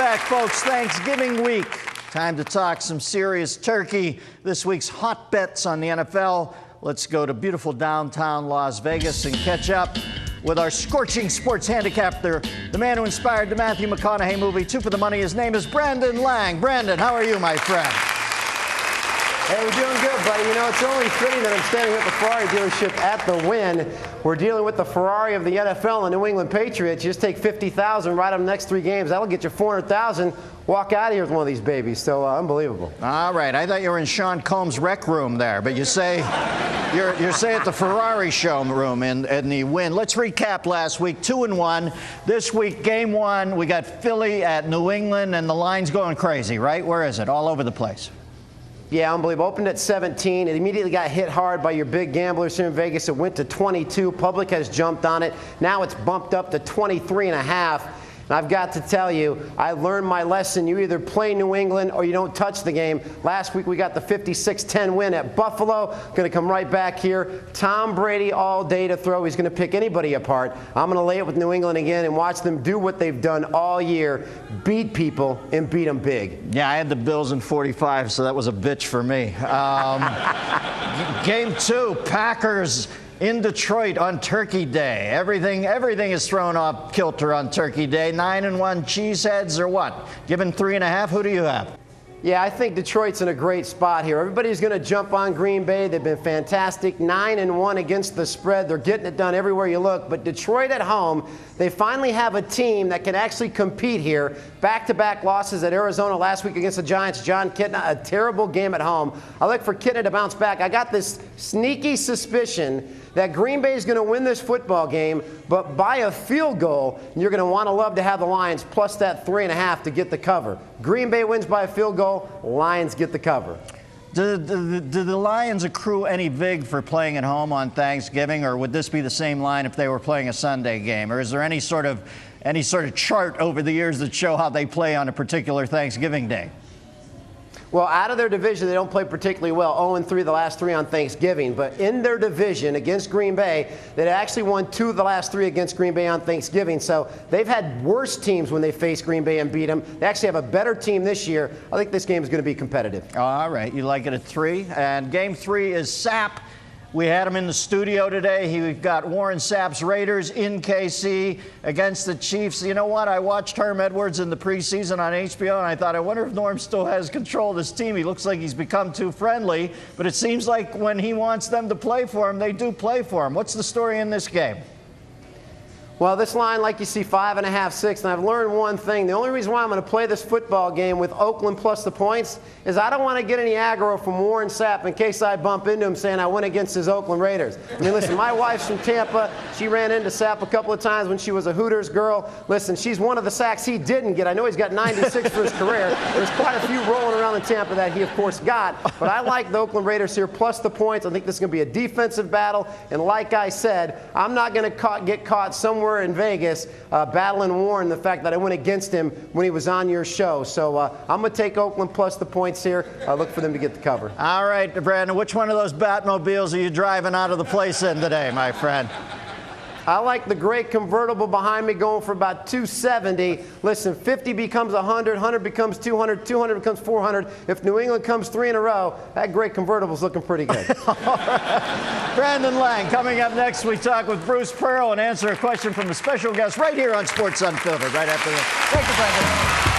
back, folks. Thanksgiving week. Time to talk some serious turkey. This week's hot bets on the NFL. Let's go to beautiful downtown Las Vegas and catch up with our scorching sports handicapper, the man who inspired the Matthew McConaughey movie, Two for the Money. His name is Brandon Lang. Brandon, how are you, my friend? Hey, we're doing good, buddy. You know, it's only fitting that I'm standing at the Ferrari dealership at the Wynn. We're dealing with the Ferrari of the NFL, the New England Patriots. You just take $50,000, ride them the next 3 games. That'll get you $400,000. Walk out of here with one of these babies. So unbelievable. All right. I thought you were in Sean Combs' rec room there, but you say you're at the Ferrari showroom in the Wynn. Let's recap last week. 2-1. This week, game 1, we got Philly at New England, and the line's going crazy, right? Where is it? All over the place. Yeah, unbelievable. Opened at 17. It immediately got hit hard by your big gamblers here in Vegas. It went to 22. Public has jumped on it. Now it's bumped up to 23.5. And I've got to tell you, I learned my lesson. You either play New England or you don't touch the game. Last week we got the 56-10 win at Buffalo. Going to come right back here. Tom Brady all day to throw. He's going to pick anybody apart. I'm going to lay it with New England again and watch them do what they've done all year. Beat people and beat them big. Yeah, I had the Bills in 45, so that was a bitch for me. Game 2, Packers in Detroit on Turkey Day. Everything is thrown off kilter on Turkey Day. 9-1 cheeseheads or what? Given 3.5, who do you have? Yeah, I think Detroit's in a great spot here. Everybody's going to jump on Green Bay. They've been fantastic. 9-1 against the spread. They're getting it done everywhere you look. But Detroit at home, they finally have a team that can actually compete here. Back-to-back losses at Arizona last week against the Giants. John Kitna, a terrible game at home. I look for Kitna to bounce back. I got this sneaky suspicion that Green Bay is going to win this football game, but by a field goal, you're going to want to love to have the Lions plus that 3.5 to get the cover. Green Bay wins by a field goal, Lions get the cover. Do the Lions accrue any vig for playing at home on Thanksgiving, or would this be the same line if they were playing a Sunday game? Or is there any sort of chart over the years that show how they play on a particular Thanksgiving day? Well, out of their division, they don't play particularly well. 0-3 the last 3 on Thanksgiving. But in their division against Green Bay, they actually won 2 of the last 3 against Green Bay on Thanksgiving. So they've had worse teams when they face Green Bay and beat them. They actually have a better team this year. I think this game is going to be competitive. All right. You like it at 3. And game 3 is Sapp. We had him in the studio today. We've got Warren Sapp's Raiders in KC against the Chiefs. You know what? I watched Herm Edwards in the preseason on HBO, and I thought, I wonder if Norm still has control of this team. He looks like he's become too friendly, but it seems like when he wants them to play for him, they do play for him. What's the story in this game? Well, this line, like you see, 5.5, 6, and I've learned one thing. The only reason why I'm going to play this football game with Oakland plus the points is I don't want to get any aggro from Warren Sapp in case I bump into him saying I went against his Oakland Raiders. I mean, listen, my wife's from Tampa. She ran into Sapp a couple of times when she was a Hooters girl. Listen, she's one of the sacks he didn't get. I know he's got 96 for his career. There's quite a few rolling around in Tampa that he, of course, got. But I like the Oakland Raiders here plus the points. I think this is going to be a defensive battle. And like I said, I'm not going to get caught somewhere in Vegas battling Warren the fact that I went against him when he was on your show. So I'm going to take Oakland plus the points here. Look for them to get the cover. All right, Brandon, which one of those Batmobiles are you driving out of the place in today, my friend? I like the great convertible behind me going for about 270. Listen, 50 becomes 100, 100 becomes 200, 200 becomes 400. If New England comes 3 in a row, that great convertible's looking pretty good. All right. Brandon Lang, coming up next, we talk with Bruce Pearl and answer a question from a special guest right here on Sports Unfiltered, right after this. Thank you, Brandon.